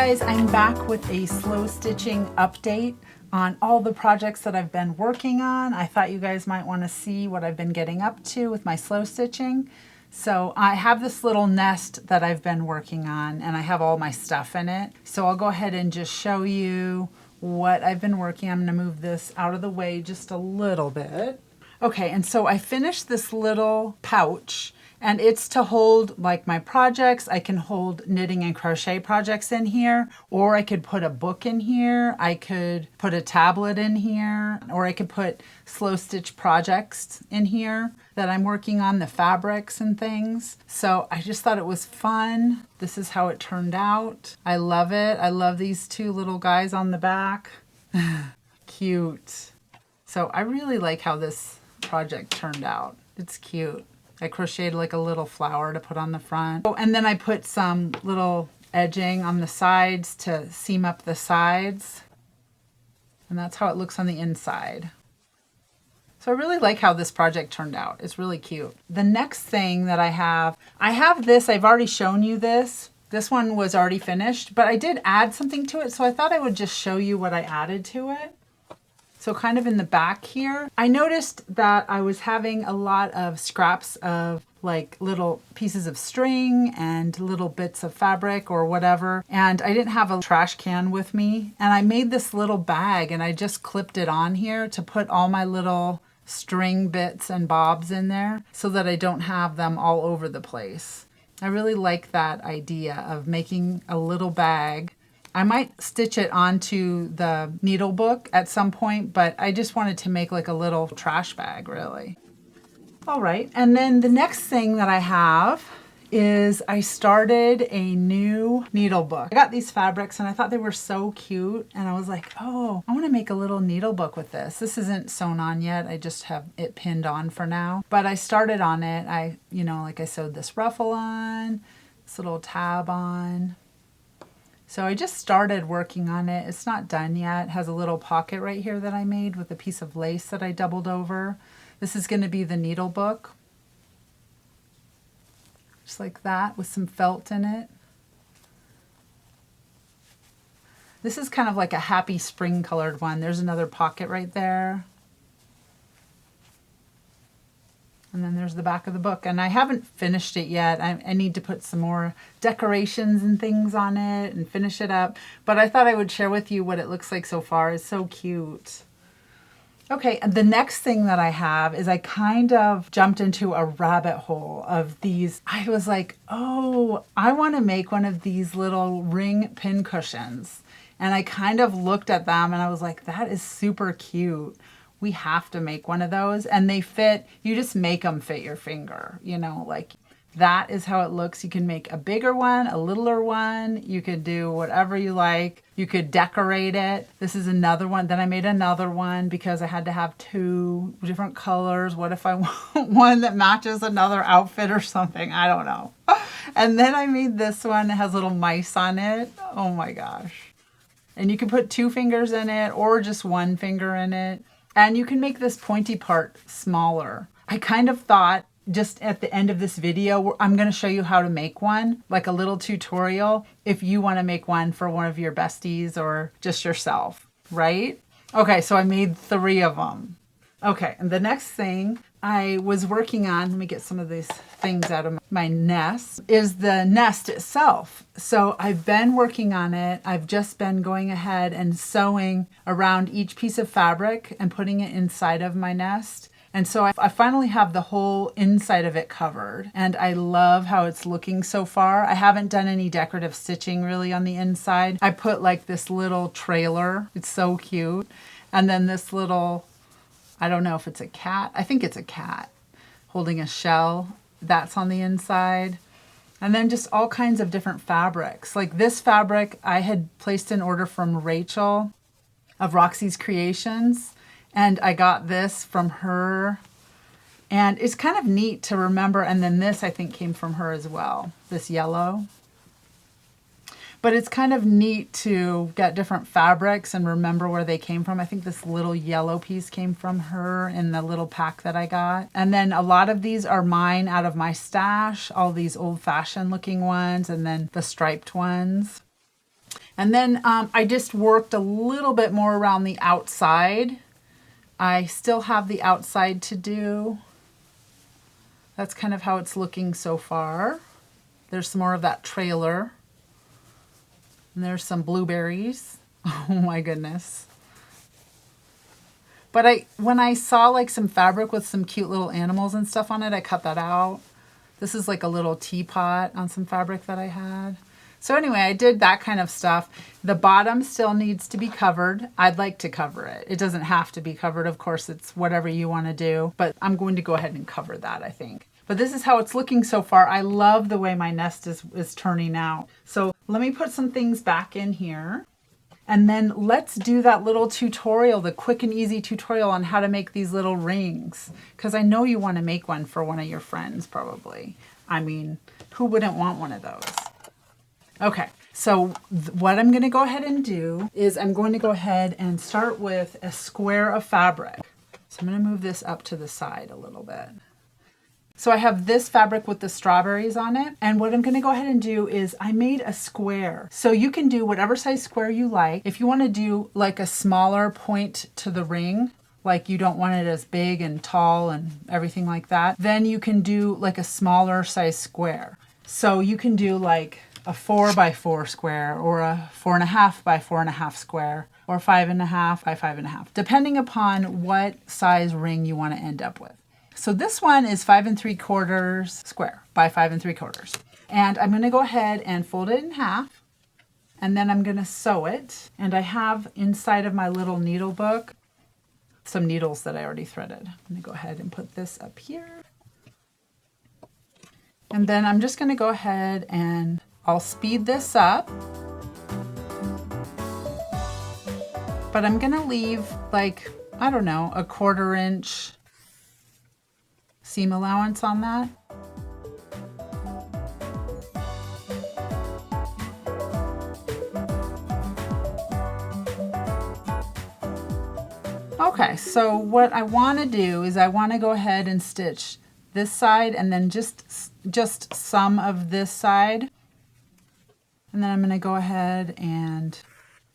guys, I'm back with a slow stitching update on all the projects that I've been working on. I thought you guys might want to see what I've been getting up to with my slow stitching. So I have this little nest that I've been working on and I have all my stuff in it. So I'll go ahead and just show you what I've been working on. I'm going to move this out of the way just a little bit. Okay, and so I finished this little pouch. And it's to hold like my projects. I can hold knitting and crochet projects in here, or I could put a book in here. I could put a tablet in here, or I could put slow stitch projects in here that I'm working on, the fabrics and things. So I just thought it was fun. This is how it turned out. I love it. I love these two little guys on the back. Cute. So I really like how this project turned out. It's cute. I crocheted like a little flower to put on the front. Oh, and then I put some little edging on the sides to seam up the sides. And that's how it looks on the inside. So I really like how this project turned out. It's really cute. The next thing that I have this, I've already shown you this. This one was already finished, but I did add something to it. So I thought I would just show you what I added to it. So kind of in the back here, I noticed that I was having a lot of scraps of like little pieces of string and little bits of fabric or whatever. And I didn't have a trash can with me. And I made this little bag and I just clipped it on here to put all my little string bits and bobs in there so that I don't have them all over the place. I really like that idea of making a little bag. I might stitch it onto the needlebook at some point, but I just wanted to make like a little trash bag, really. All right, and then the next thing that I have is I started a new needlebook. I got these fabrics and I thought they were so cute, and I was like, oh, I want to make a little needlebook with this. This isn't sewn on yet. I just have it pinned on for now, but I started on it. Like I sewed this ruffle on, this little tab on. So I just started working on it. It's not done yet. It has a little pocket right here that I made with a piece of lace that I doubled over. This is going to be the needlebook. Just like that with some felt in it. This is kind of like a happy spring colored one. There's another pocket right there. And then there's the back of the book. And I haven't finished it yet. I need to put some more decorations and things on it and finish it up. But I thought I would share with you what it looks like so far. It's so cute. Okay, and the next thing that I have is I kind of jumped into a rabbit hole of these. I was like, oh, I want to make one of these little ring pin cushions. And I kind of looked at them and I was like, that is super cute. We have to make one of those, and they fit, you just make them fit your finger, like that is how it looks. You can make a bigger one, a littler one. You could do whatever you like. You could decorate it. This is another one. Then I made another one because I had to have two different colors. What if I want one that matches another outfit or something? I don't know. And then I made this one that has little mice on it. Oh my gosh. And you can put 2 fingers in it or just 1 finger in it. And you can make this pointy part smaller. I kind of thought just at the end of this video, I'm going to show you how to make one, like a little tutorial, if you want to make one for one of your besties or just yourself, right? Okay, so I made 3 of them. Okay, and the next thing I was working on, let me get some of these things out of my nest, is the nest itself. So I've been working on it. I've just been going ahead and sewing around each piece of fabric and putting it inside of my nest. And so I finally have the whole inside of it covered. And I love how it's looking so far. I haven't done any decorative stitching really on the inside. I put like this little trailer. It's so cute. And then this little, I don't know if it's a cat. I think it's a cat holding a shell. That's on the inside. And then just all kinds of different fabrics. Like this fabric I had placed an order from Rachel of Roxy's Creations. And I got this from her. And it's kind of neat to remember. And then this I think came from her as well. This yellow. But it's kind of neat to get different fabrics and remember where they came from. I think this little yellow piece came from her in the little pack that I got. And then a lot of these are mine out of my stash, all these old-fashioned looking ones, and then the striped ones. And then I just worked a little bit more around the outside. I still have the outside to do. That's kind of how it's looking so far. There's some more of that trailer. And there's some blueberries. Oh my goodness. But when I saw like some fabric with some cute little animals and stuff on it, I cut that out. This is like a little teapot on some fabric that I had. So anyway, I did that kind of stuff. The bottom still needs to be covered. I'd like to cover it. It doesn't have to be covered. Of course, it's whatever you want to do, but I'm going to go ahead and cover that, I think. But this is how it's looking so far. I love the way my nest is turning out. So let me put some things back in here. And then let's do that little tutorial, the quick and easy tutorial on how to make these little rings. Because I know you want to make one for one of your friends, probably. I mean, who wouldn't want one of those? Okay, so what I'm going to go ahead and do is I'm going to go ahead and start with a square of fabric. So I'm going to move this up to the side a little bit. So I have this fabric with the strawberries on it. And what I'm going to go ahead and do is I made a square. So you can do whatever size square you like. If you want to do like a smaller point to the ring, like you don't want it as big and tall and everything like that, then you can do like a smaller size square. So you can do like a 4x4 square or a 4.5x4.5 square or 5.5 by 5.5, depending upon what size ring you want to end up with. So this one is 5 3/4 square by 5 3/4. And I'm going to go ahead and fold it in half, and then I'm going to sew it. And I have inside of my little needle book some needles that I already threaded. I'm going to go ahead and put this up here. And then I'm just going to go ahead and I'll speed this up. But I'm going to leave like, I don't know, a 1/4 inch seam allowance on that. Okay, so what I want to do is I want to go ahead and stitch this side and then just some of this side. And then I'm going to go ahead and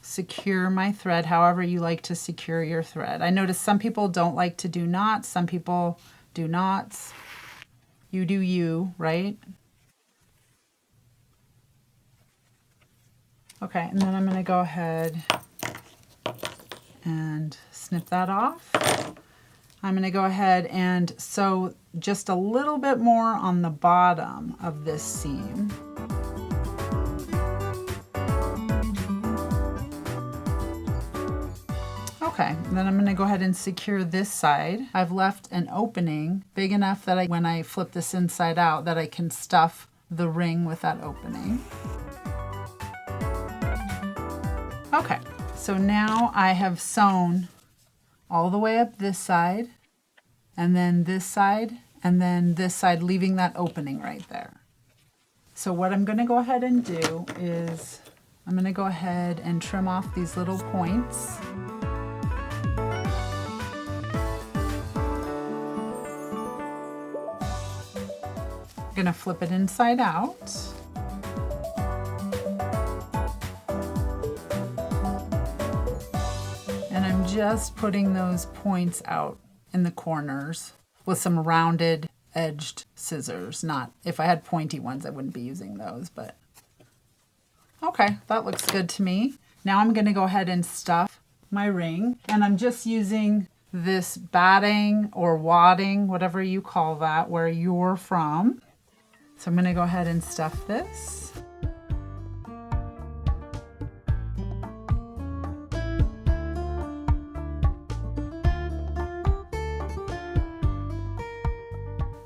secure my thread however you like to secure your thread. I notice some people don't like to do knots, some people do knots. You do you, right? Okay, and then I'm going to go ahead and snip that off. I'm going to go ahead and sew just a little bit more on the bottom of this seam. Okay, then I'm going to go ahead and secure this side. I've left an opening big enough that when I flip this inside out that I can stuff the ring with that opening. Okay, so now I have sewn all the way up this side, and then this side, and then this side, leaving that opening right there. So what I'm going to go ahead and do is I'm going to go ahead and trim off these little points. I'm going to flip it inside out. And I'm just putting those points out in the corners with some rounded edged scissors. Not, if I had pointy ones, I wouldn't be using those, but okay, that looks good to me. Now I'm going to go ahead and stuff my ring, and I'm just using this batting or wadding, whatever you call that, where you're from. So I'm going to go ahead and stuff this.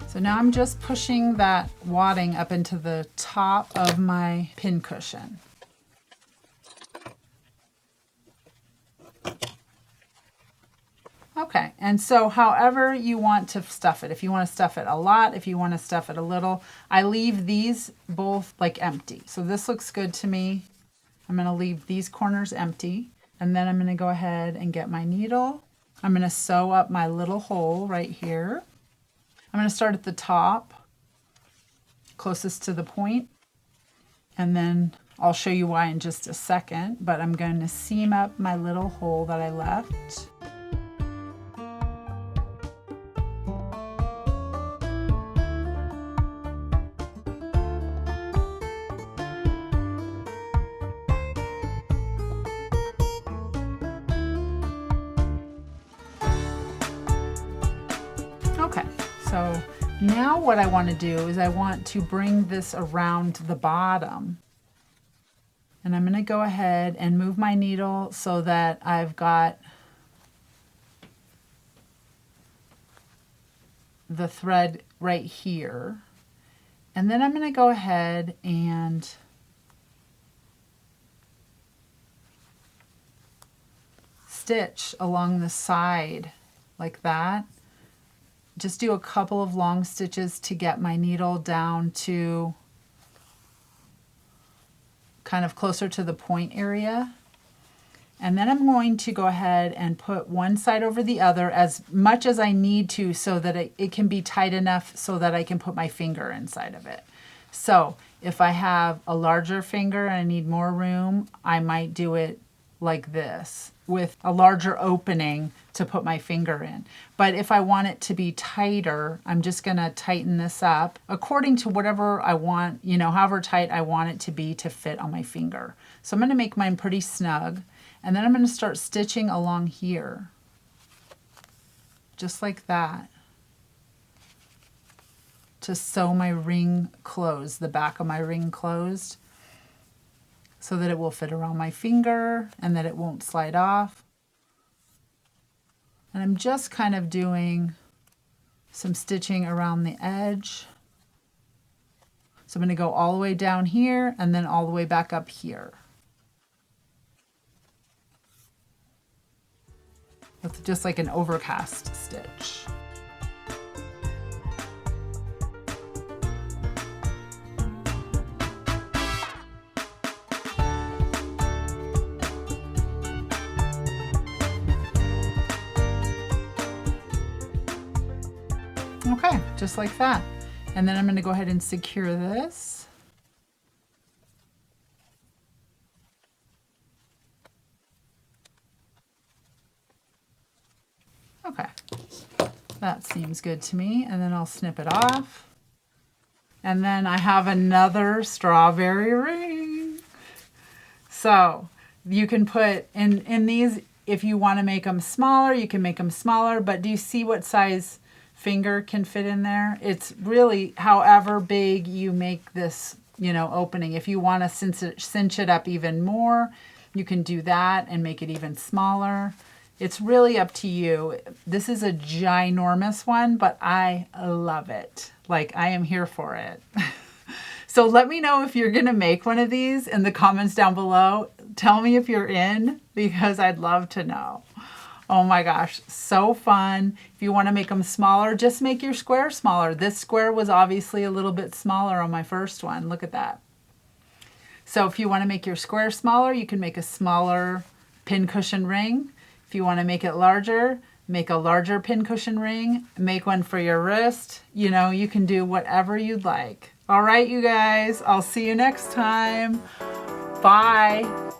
So now I'm just pushing that wadding up into the top of my pin cushion. Okay, and so however you want to stuff it, if you want to stuff it a lot, if you want to stuff it a little, I leave these both like empty. So this looks good to me. I'm going to leave these corners empty, and then I'm going to go ahead and get my needle. I'm going to sew up my little hole right here. I'm going to start at the top, closest to the point, and then I'll show you why in just a second, but I'm going to seam up my little hole that I left. Okay, so now what I want to do is I want to bring this around the bottom. And I'm going to go ahead and move my needle so that I've got the thread right here. And then I'm going to go ahead and stitch along the side like that. Just do a couple of long stitches to get my needle down to kind of closer to the point area. And then I'm going to go ahead and put one side over the other as much as I need to so that it can be tight enough so that I can put my finger inside of it. So if I have a larger finger and I need more room, I might do it like this with a larger opening to put my finger in. But if I want it to be tighter, I'm just going to tighten this up according to whatever I want, you know, however tight I want it to be to fit on my finger. So I'm going to make mine pretty snug, and then I'm going to start stitching along here, just like that, to sew my ring closed, the back of my ring closed, so that it will fit around my finger and that it won't slide off. And I'm just kind of doing some stitching around the edge. So I'm going to go all the way down here and then all the way back up here, with just like an overcast stitch. Okay, just like that. And then I'm going to go ahead and secure this. Okay, that seems good to me. And then I'll snip it off. And then I have another strawberry ring. So you can put in these, if you want to make them smaller, you can make them smaller, but do you see what size finger can fit in there? It's really however big you make this, you know, opening. If you want to cinch it up even more, you can do that and make it even smaller. It's really up to you. This is a ginormous one, but I love it. Like, I am here for it. So let me know if you're going to make one of these in the comments down below. Tell me if you're in, because I'd love to know. Oh my gosh, so fun. If you want to make them smaller, just make your square smaller. This square was obviously a little bit smaller on my first one. Look at that. So if you want to make your square smaller, you can make a smaller pincushion ring. If you want to make it larger, make a larger pincushion ring. Make one for your wrist. You know, you can do whatever you'd like. All right, you guys, I'll see you next time. Bye.